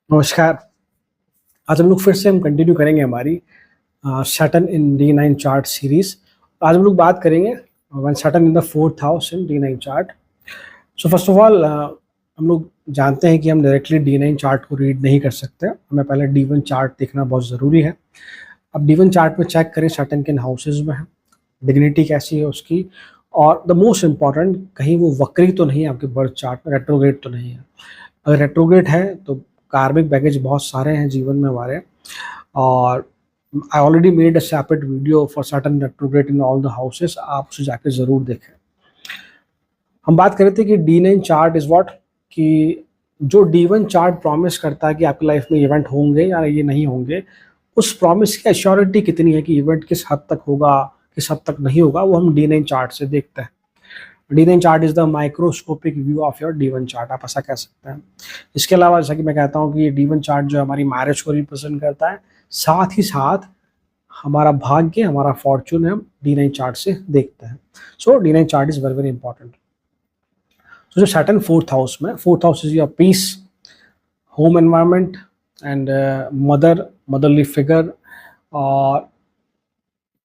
नमस्कार। आज हम लोग फिर से कंटिन्यू करेंगे हमारी सैटर्न इन D9 चार्ट सीरीज। आज हम लोग बात करेंगे when Saturn in the fourth house in D9 chart. So first of all हम लोग जानते हैं कि हम डायरेक्टली D9 चार्ट को रीड नहीं कर सकते, हमें पहले D1 चार्ट देखना बहुत ज़रूरी है। अब D1 चार्ट में चेक करें सैटर्न किन हाउसेज में है, डिग्निटी कैसी है उसकी, और द मोस्ट इम्पॉर्टेंट कहीं वो वक्री तो नहीं है आपके बर्थ चार्ट में, रेट्रोग्रेड तो नहीं है। अगर रेट्रोग्रेड है तो कार्मिक बैगेज बहुत सारे हैं जीवन में हमारे, और I already made a separate video for Saturn retrograde in all the houses, आप उसे जाकर ज़रूर देखें। हम बात कर रहे थे कि D9 चार्ट इज़ व्हाट, कि जो D1 चार्ट प्रॉमिस करता है कि आपकी लाइफ में इवेंट होंगे या ये नहीं होंगे, उस प्रॉमिस की एश्योरिटी कितनी है कि इवेंट किस हद तक होगा, किस हद तक नहीं होगा, वो हम D9 चार्ट से देखते हैं। D9 chart is the microscopic view of your D1 chart, आप ऐसा कह सकते हैं। इसके अलावा जैसा कि मैं कहता हूँ कि ये D1 चार्ट जो है हमारी मैरिज को रिप्रेजेंट करता है, साथ ही साथ हमारा भाग्य, हमारा फॉर्चून है, हम D9 चार्ट से देखते हैं। So D9 chart is very very important. So जो सैटर्न फोर्थ हाउस में, fourth house is your peace, home environment and motherly figure और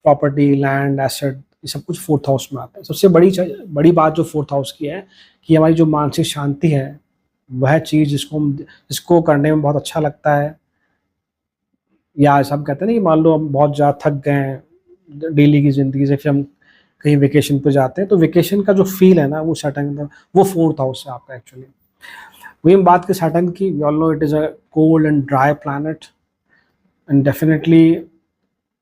प्रॉपर्टी, लैंड, एसेट, ये सब कुछ फोर्थ हाउस में आता है। सबसे बड़ी बात जो फोर्थ हाउस की है कि हमारी जो मानसिक शांति है, वह चीज़ जिसको करने में बहुत अच्छा लगता है, या सब कहते हैं ना कि मान लो हम बहुत ज़्यादा थक गए हैं डेली की ज़िंदगी से, फिर हम कहीं वेकेशन पे जाते हैं, तो वेकेशन का जो फील है ना, वो सैटर्न, वो फोर्थ हाउस है आपका एक्चुअली। वही हम बात करें सैटर्न की, we all know it is a cold and dry planet, and definitely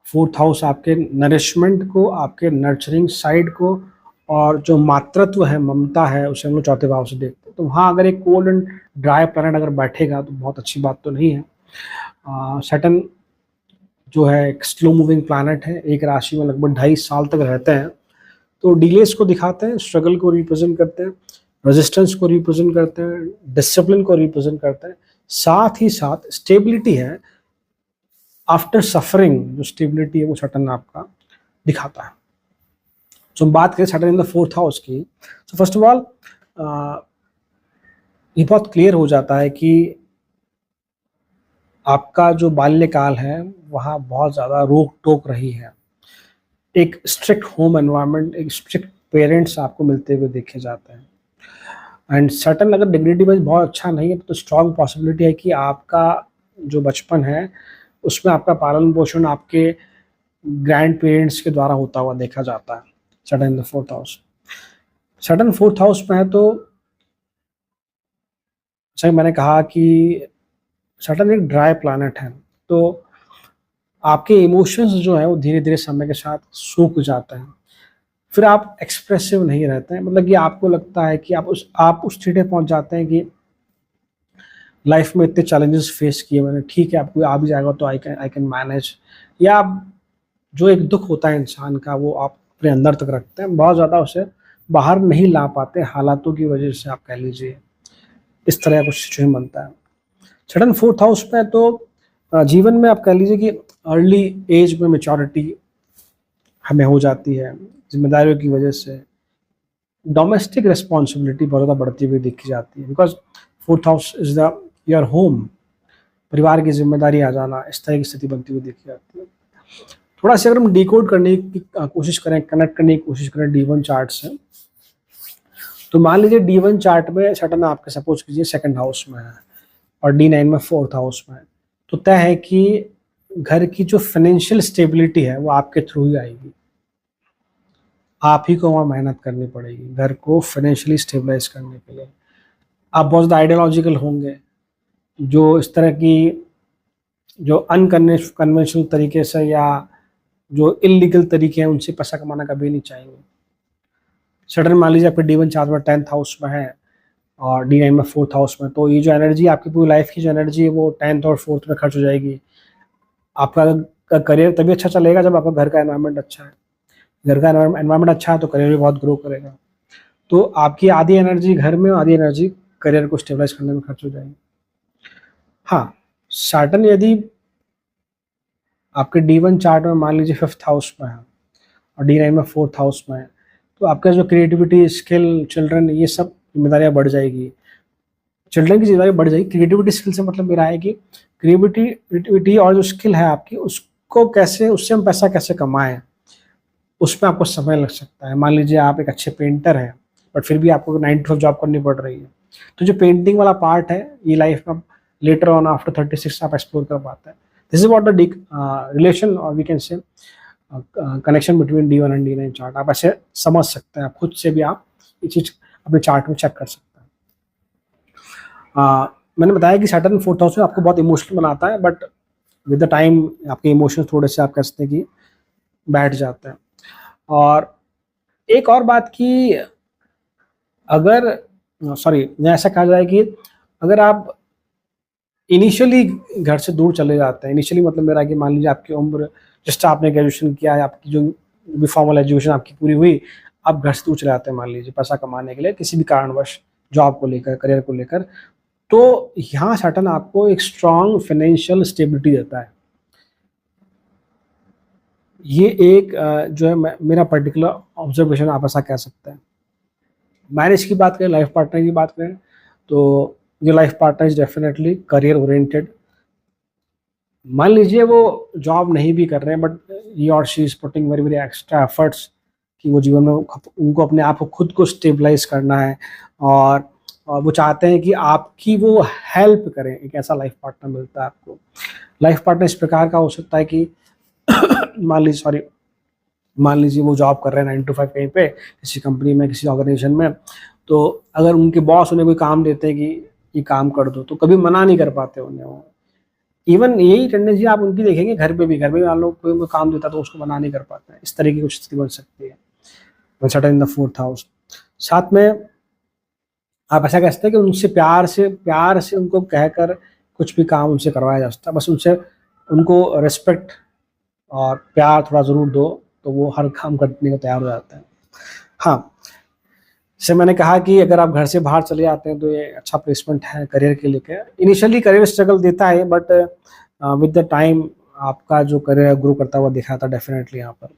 fourth house आपके नरिशमेंट को, आपके नर्चरिंग साइड को, और जो मातृत्व है, ममता है, उसे हम लोग चौथे भाव से देखते हैं। तो वहाँ अगर एक कोल्ड एंड ड्राई प्लैनेट अगर बैठेगा तो बहुत अच्छी बात तो नहीं है। सैटर्न जो है एक स्लो मूविंग प्लैनेट है, एक राशि में लगभग 2.5 साल तक रहते हैं, तो डिलेस को दिखाते हैं, स्ट्रगल को रिप्रेजेंट करते हैं, रेजिस्टेंस को रिप्रेजेंट करते हैं, डिसिप्लिन को रिप्रेजेंट करते हैं, साथ ही साथ स्टेबिलिटी है, आफ्टर सफरिंग जो स्टेबिलिटी है वो सैटर्न आपका दिखाता है। तो हम बात करें Saturn in the fourth house की, तो फर्स्ट ऑफ ऑल ये बहुत क्लियर हो जाता है कि आपका जो बाल्यकाल है वहाँ बहुत ज़्यादा रोक टोक रही है, एक स्ट्रिक्ट होम एनवायरनमेंट, एक स्ट्रिक्ट पेरेंट्स आपको मिलते हुए देखे जाते हैं। एंड सैटर्न अगर डिग्निटी वाइज बहुत अच्छा नहीं है तो स्ट्रॉन्ग पॉसिबिलिटी है कि आपका जो बचपन है उसमें आपका पालन पोषण आपके ग्रैंड पेरेंट्स के द्वारा होता हुआ देखा जाता है। Saturn in the fourth house, Saturn fourth house में है, तो जैसे मैंने कहा कि सैटर्न एक ड्राई प्लैनेट है, तो आपके इमोशंस जो है वो धीरे धीरे समय के साथ सूख जाते हैं, फिर आप एक्सप्रेसिव नहीं रहते हैं, मतलब कि आपको लगता है कि आप उस स्टेज पे पहुंच जाते हैं कि लाइफ में इतने चैलेंजेस फेस किए मैंने, ठीक है आपको आ भी जाएगा तो आई कैन मैनेज, या आप जो एक दुख होता है इंसान का वो आप अपने अंदर तक रखते हैं, बहुत ज़्यादा उसे बाहर नहीं ला पाते हालातों की वजह से, आप कह लीजिए इस तरह का कुछ सिचुएशन बनता है। सडन फोर्थ हाउस में तो जीवन में आप कह लीजिए कि अर्ली एज में मेच्योरिटी हमें हो जाती है, जिम्मेदारियों की वजह से डोमेस्टिक रिस्पॉन्सिबिलिटी बहुत ज़्यादा बढ़ती हुई देखी जाती है, because fourth house is the your home, परिवार की जिम्मेदारी आ जाना, इस तरह की स्थिति बनती हुई देखी जाती है। थोड़ा सा अगर हम डिकोड करने की कोशिश करें, कनेक्ट करने की कोशिश करें D1 चार्ट से, तो मान लीजिए D1 चार्ट में सैटर्न आपके सपोज कीजिए सेकंड हाउस में है और D9 में फोर्थ हाउस में है, तो तय है कि घर की जो फाइनेंशियल स्टेबिलिटी है वो आपके थ्रू ही आएगी, आप ही को वहाँ मेहनत करनी पड़ेगी घर को फाइनेंशियली स्टेबलाइज करने के लिए। आप बहुत ज़्यादा आइडियोलॉजिकल होंगे, जो इस तरह की जो अनकन्वेंशनल तरीके से या जो इलीगल तरीके हैं उनसे पैसा कमाना कभी नहीं चाहेंगे। सडन मान लीजिए आपके D1 चार्ट में 10th हाउस में है और D9 में फोर्थ हाउस में, तो ये जो एनर्जी आपकी पूरी लाइफ की जो एनर्जी है वो 10th और फोर्थ में खर्च हो जाएगी। आपका करियर तभी अच्छा चलेगा जब आपका घर का एनवायरनमेंट अच्छा है, घर का एनवायरनमेंट अच्छा है तो करियर भी बहुत ग्रो करेगा। तो आपकी आधी एनर्जी घर में, आधी एनर्जी करियर को स्टेबलाइज करने में खर्च हो जाएगी। हाँ, सैटर्न यदि आपके D1 चार्ट में मान लीजिए 5th हाउस में है और D9 में फोर्थ हाउस में है, तो आपका जो क्रिएटिविटी, स्किल, चिल्ड्रन, ये सब जिम्मेदारियाँ बढ़ जाएगी। चिल्ड्रन की जिम्मेदारी बढ़ जाएगी। क्रिएटिविटी स्किल से मतलब मेरा है कि क्रिएटिविटी और जो स्किल है आपकी, उसको कैसे, उससे हम पैसा कैसे कमाएं, उसमें आपको समय लग सकता है। मान लीजिए आप एक अच्छे पेंटर हैं, बट फिर भी आपको 9 to 5 जॉब करनी पड़ रही है, तो जो पेंटिंग वाला पार्ट है ये लाइफ में लेटर ऑन आफ्टर 36 आप एक्सप्लोर कर पाते हैं। This is what the relation और we can say connection between D1 and D9 chart. आप ऐसे समझ सकते हैं, आप खुद से भी आप ये चीज अपने चार्ट में चेक कर सकते हैं। मैंने बताया कि सैटर्न 4th हाउस में आपको बहुत इमोशनल बनाता है, बट विद द टाइम आपके इमोशंस थोड़े से आप कह सकते हैं कि बैठ जाते हैं। और एक और बात कि अगर ऐसा कहा जाए कि अगर आप इनिशियली घर से दूर चले जाते हैं, इनिशियली मतलब मेरा कि मान लीजिए आपकी उम्र, जस्ट आपने ग्रेजुएशन किया है, आपकी जो भी फॉर्मल एजुकेशन आपकी पूरी हुई, आप घर से दूर चले जाते हैं मान लीजिए पैसा कमाने के लिए किसी भी कारणवश, जॉब को लेकर, करियर को लेकर, तो यहाँ सैटर्न आपको एक स्ट्रॉन्ग फाइनेंशियल स्टेबिलिटी देता है। ये एक जो है मेरा पर्टिकुलर ऑब्जर्वेशन, आप ऐसा कह सकते हैं। मैरिज की बात करें, लाइफ पार्टनर की बात करें, तो ये life partner is definitely career oriented. मान लीजिए वो जॉब नहीं भी कर रहे हैं, बट ही और she is putting very very extra efforts कि वो जीवन में उनको अपने आप को खुद को स्टेबलाइज करना है, और वो चाहते हैं कि आपकी वो हेल्प करें। एक ऐसा लाइफ पार्टनर मिलता है आपको। लाइफ पार्टनर इस प्रकार का हो सकता है कि मान लीजिए वो जॉब कर रहे हैं 9 to 5 कहीं पे किसी कंपनी में, किसी ऑर्गेनाइजेशन में, तो अगर उनके बॉस उन्हें कोई काम देते हैं कि ये काम कर दो, तो कभी मना नहीं कर पाते उन्हें वो। इवन यही टेंडेंसी आप उनकी देखेंगे घर पे भी मान लो कोई उनको काम देता तो उसको मना नहीं कर पाता है। इस तरह की कुछ स्थिति बन सकती है Saturn in the 4th house. साथ में आप ऐसा कह सकते हैं कि उनसे प्यार से उनको कहकर कुछ भी काम उनसे करवाया जा सकता है। बस उनसे उनको रिस्पेक्ट और प्यार थोड़ा ज़रूर दो, तो वो हर काम करने को तैयार हो जाते हैं। हाँ, जैसे मैंने कहा कि अगर आप घर से बाहर चले जाते हैं तो ये अच्छा प्लेसमेंट है करियर के लिए। इनिशियली करियर स्ट्रगल देता है, बट विद द टाइम आपका जो करियर ग्रो करता हुआ दिखा था डेफिनेटली यहाँ पर।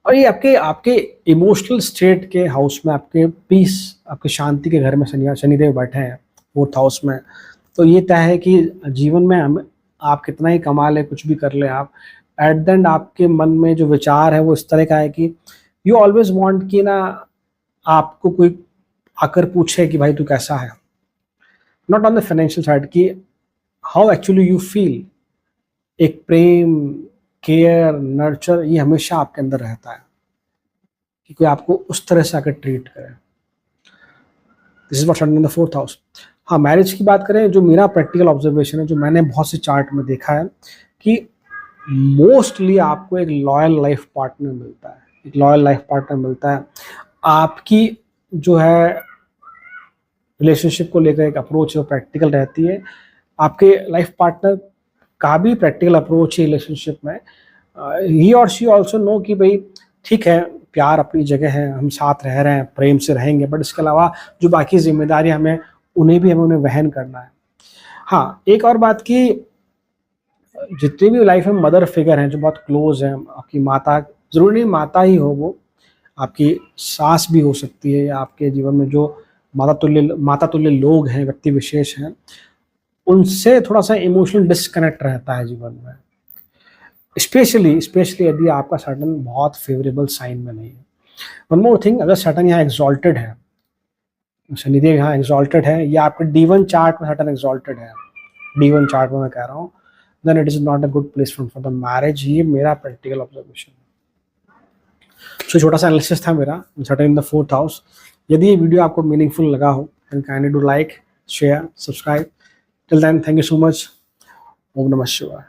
और ये आपके इमोशनल स्टेट के हाउस में, आपके पीस, आपकी शांति के घर में शनिदेव बैठे हैं 4th हाउस में। तो ये तय है कि जीवन में आप कितना ही कमा ले, कुछ भी कर ले, आप एट द एंड आपके मन में जो विचार है वो इस तरह का है कि यू ऑलवेज वांट कि ना आपको कोई आकर पूछे कि भाई तू कैसा है। Not on the financial side, कि हाउ एक्चुअली यू फील। एक प्रेम, केयर, नर्चर, ये हमेशा आपके अंदर रहता है कि कोई आपको उस तरह से आकर ट्रीट करे। This is what in the 4th house. हाँ, मैरिज की बात करें, जो मेरा प्रैक्टिकल ऑब्जर्वेशन है, जो मैंने बहुत से चार्ट में देखा है, कि मोस्टली आपको एक लॉयल लाइफ पार्टनर मिलता है। एक लॉयल लाइफ पार्टनर मिलता है। आपकी जो है रिलेशनशिप को लेकर एक अप्रोच है वो प्रैक्टिकल रहती है। आपके लाइफ पार्टनर का भी प्रैक्टिकल अप्रोच है रिलेशनशिप में। ही और शी ऑल्सो नो कि भाई ठीक है, प्यार अपनी जगह है, हम साथ रह रहे हैं, प्रेम से रहेंगे, बट इसके अलावा जो बाकी जिम्मेदारी हमें उन्हें वहन करना है। हाँ, एक और बात कि जितनी भी लाइफ में मदर फिगर हैं जो बहुत क्लोज हैं, आपकी माता, ज़रूरी नहीं माता ही हो, वो आपकी सास भी हो सकती है, या आपके जीवन में जो माता तुल्य लोग हैं, व्यक्ति विशेष हैं, उनसे थोड़ा सा इमोशनल डिस्कनेक्ट रहता है जीवन में। स्पेशली यदि आपका सैटर्न बहुत फेवरेबल साइन में नहीं है। वन मोर थिंग, अगर सैटर्न यहाँ एक्सॉल्टेड है, शनिदेव यहाँ एक्सॉल्टेड है, या आपके D1 चार्ट में सैटर्न एक्सॉल्टेड है, D1 चार्ट में मैं कह रहा हूँ, then it is not a good placement for the marriage. ये मेरा प्रैक्टिकल ऑब्जर्वेशन है। तो छोटा सा एनालिसिस था मेरा Saturn in the 4th house. यदि ये वीडियो आपको मीनिंगफुल लगा हो, then kindly do like, share, subscribe. Till then, thank you so much. ओम नमः शिवाय।